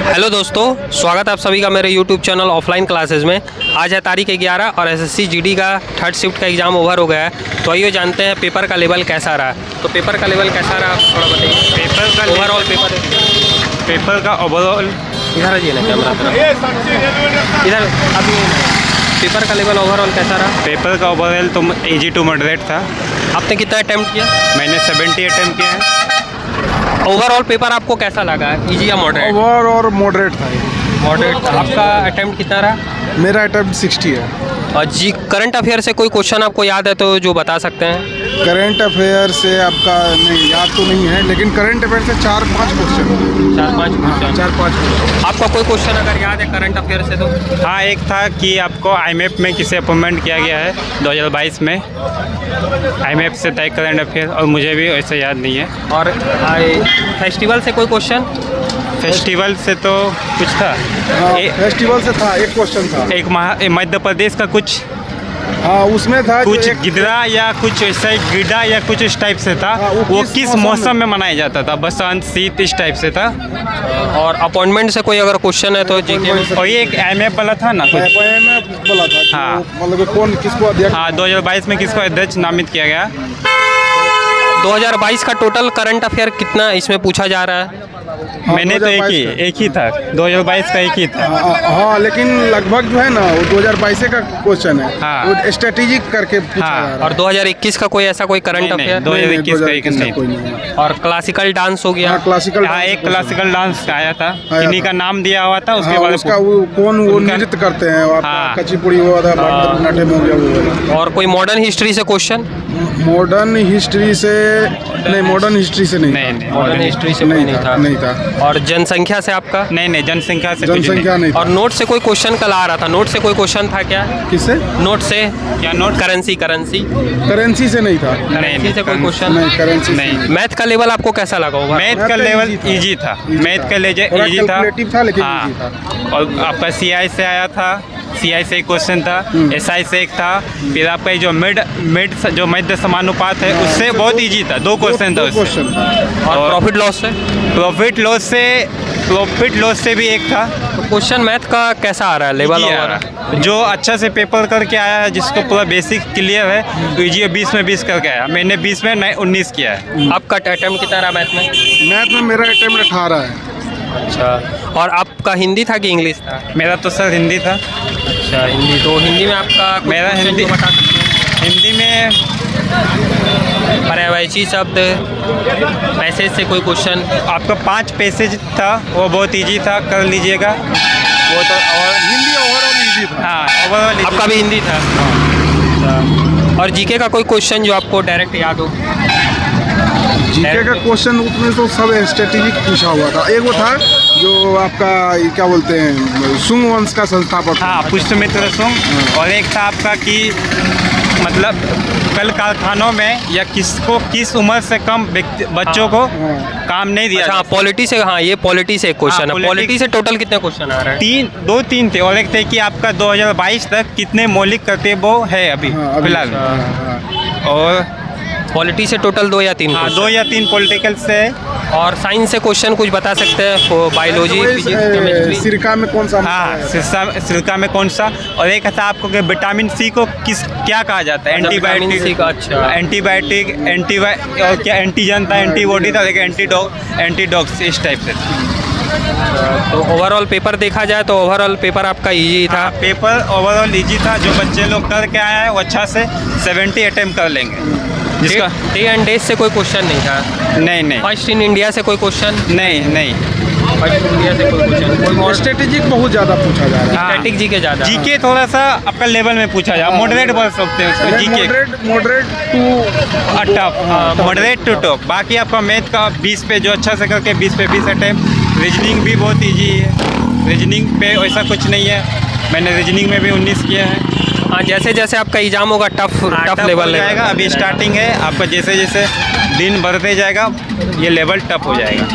Hello दोस्तों, स्वागत है आप सभी का मेरे YouTube चैनल ऑफलाइन क्लासेस में। आज है तारीख 11 और SSC GD का थर्ड शिफ्ट का एग्ज़ाम ओवर हो गया है। तो आइए जानते हैं पेपर का लेवल कैसा रहा। तो पेपर का लेवल कैसा रहा आप थोड़ा बताइए। पेपर का ओवरऑल पेपर का ओवरऑल इधर आइए ना कैमरा तरफ इधर। अभी पेपर का लेवल ओवरऑल कैसा रहा? पेपर का ओवरऑल तो इजी टू मॉडरेट था। आपने कितना अटैम्प्ट किया? मैंने 70 अटेम्प्ट किए हैं। ओवरऑल पेपर आपको कैसा लगा, इजी या मॉडरेट? ओवर और मॉडरेट था ये। मॉडरेट। आपका अटैम्प्ट कितना रहा? मेरा अटैम्प्ट 60 है। और जी करंट अफेयर से कोई क्वेश्चन आपको याद है तो जो बता सकते हैं? करंट अफेयर से आपका नहीं याद तो नहीं है, लेकिन करंट अफेयर से 4-5 क्वेश्चन। 4-5 क्वेश्चन। 4-5 क्वेश्चन। आपका कोई क्वेश्चन अगर याद है करंट अफेयर से तो? हाँ, एक था कि आपको IMF में किसे अपॉइंटमेंट किया गया है 2022 में। IMF से तय करंट अफेयर, और मुझे भी वैसे याद नहीं है। और फेस्टिवल से कोई क्वेश्चन? फेस्टिवल से तो कुछ था। हाँ, फेस्टिवल से था, एक क्वेश्चन था। एक मध्य प्रदेश का कुछ हाँ, उसमें था कुछ गिद्रा या कुछ ऐसा गिड्डा या कुछ इस टाइप से था। हाँ, वो किस मौसम में मनाया जाता था? बसंत, शीत, इस टाइप से था। और अपॉइंटमेंट से कोई अगर क्वेश्चन है तो जीके में? और ये एक IMF वाला था ना कुछ। में बोला था कि हाँ। मतलब कि कौन किसको अध्यक्ष। हाँ, 2022 में किसको अध्यक्ष नामित किया गया? 2022 का टोटल करंट अफेयर कितना इसमें पूछा जा रहा है? मैंने तो एक ही था, 2022 का एक ही था। हाँ, लेकिन लगभग जो है ना वो 2022 का क्वेश्चन है। हाँ। वो स्ट्रेटेजिक करके पूछा हाँ। जा रहा है। और 2021 का कोई ऐसा कोई करंट अफेयर? 2021 का एक नहीं। कोई नहीं है। और क्लासिकल डांस हो गया? हाँ, क्लासिकल हाँ, एक क्लासिकल डांस का आया था, आया इन्हीं था। का नाम दिया हुआ था। उसके हाँ, बाद उसका वो कौन वो उनका- नृत्य करते हैं और हाँ। कचिपुड़ी हुआ था, भरतनाट्यम हो गया वो। और कोई मॉडर्न हिस्ट्री से क्वेश्चन? मॉडर्न हिस्ट्री से नहीं, मॉडर्न हिस्ट्री से नहीं था। मॉडर्न हिस्ट्री से कोई नहीं था। और जनसंख्या से आपका? नहीं, जनसंख्या से कुछ जनसंख्या नहीं था। और नोट से कोई क्वेश्चन कल आ रहा था, नोट से कोई क्वेश्चन था क्या? किससे? नोट से? क्या नोट? करेंसी करेंसी से नहीं था। करेंसी से कोई क्वेश्चन? नहीं, करेंसी से नहीं। मैथ का लेवल आपको कैसा लगा होगा? मैथ का लेवल इजी था। मैथ का लेवल थोड़ा इजी था। कैलकुलेटिव था, लेकिन हाँ। इजी था। और आपका CI से आया था, CI से एक क्वेश्चन था, SI से एक था। फिर आपका जो मिड जो मध्य समानुपात है उससे बहुत इजी था, 2 क्वेश्चन था उससे। क्वेश्चन था। और प्रॉफिट लॉस से? प्रॉफिट लॉस से भी एक था। तो क्वेश्चन मैथ का कैसा आ रहा है लेवल? इजी आ रहा है। जो अच्छा से पेपर करके आया है, जिसको पूरा बेसिक क्लियर है, तो इजी 20 में 20 करके आया। मैंने 20 में 19 किया है। आपका अटेम्प्ट कितना रहा मैथ में? मैथ में मेरा अटेम्प्ट 18 है। अच्छा। और आपका हिंदी था कि इंग्लिश था? मेरा तो सर हिंदी था। अच्छा, हिंदी। तो हिंदी में आपका कुछ मेरा क्वेश्चन हिंदी- जो बता सकते हैं? हिंदी में पर्यायवाची शब्द, पैसेज से कोई क्वेश्चन? आपका 5 पैसेज था, वो बहुत इजी था, कर लीजिएगा वो तो। और हिंदी ओवरऑल इजी था। हाँ, ओवरऑल आपका भी हिंदी था? अच्छा। और जीके का कोई क्वेश्चन जो आपको डायरेक्ट याद हो? जीके का क्वेश्चन उसमें तो सब स्ट्रेटेजिक पूछा हुआ था। एक वो था जो आपका क्या बोलते हैं, सुंग वंश का संस्थापक। हाँ, पुष्यमित्र सुंग। और एक था आपका कि मतलब कल कारखानों में या किस उम्र से कम बच्चों को काम नहीं दिया। अच्छा, पॉलिटी से? हाँ, ये पॉलिटी से एक क्वेश्चन हाँ, है। पॉलिटी से टोटल कितने क्वेश्चन आ रहे हैं? 2-3 थे। और एक थे कि आपका 2022 तक कितने मौलिक कर्तव्य है अभी फिलहाल। और पॉलिटी से टोटल 2 या 3? हाँ, 2 या 3 पॉलिटिकल से। और साइंस से क्वेश्चन कुछ बता सकते हैं? Biology, physics, chemistry? सिरका में कौन सा? हाँ, सिरका में कौन सा। और एक था आपको कि विटामिन C को क्या कहा जाता है? एंटीबायोटिक। अच्छा। एंटीबायोटिक, और क्या एंटीजन था, एंटीबॉडी था, एंटीडॉक्स, इस टाइप से था। तो ओवरऑल पेपर देखा जाए तो ओवरऑल पेपर आपका इजी था? पेपर ओवरऑल इजी था। जो बच्चे लोग करके आए हैं वो अच्छा से 70 अटेम्प्ट कर लेंगे। जिसका डे एंड डेज से कोई क्वेश्चन नहीं था? नहीं। फर्स्ट इन इंडिया से कोई क्वेश्चन? नहीं। फर्स्ट इन इंडिया से कोई क्वेश्चन? और स्ट्रेटेजिक बहुत ज़्यादा पूछा जा रहा है। हाँ। स्टैटिक जीके ज़्यादा? जीके थोड़ा सा आपका लेवल में पूछा जाए, मॉडरेट बोल सकते हैं उसको। GK moderate to tough, moderate to tough. बाकी आपका मैथ का 20 पे जो अच्छा से करके 20 पे 20 अटेम्प्ट। रीजनिंग भी बहुत इजी है। रीजनिंग पे ऐसा कुछ नहीं है, मैंने रीजनिंग में भी 19 किया है। हाँ, जैसे जैसे आपका एग्जाम होगा टफ लेवल जाएगा। अभी स्टार्टिंग है, आपका जैसे जैसे दिन बढ़ते जाएगा ये लेवल टफ हो जाएगा।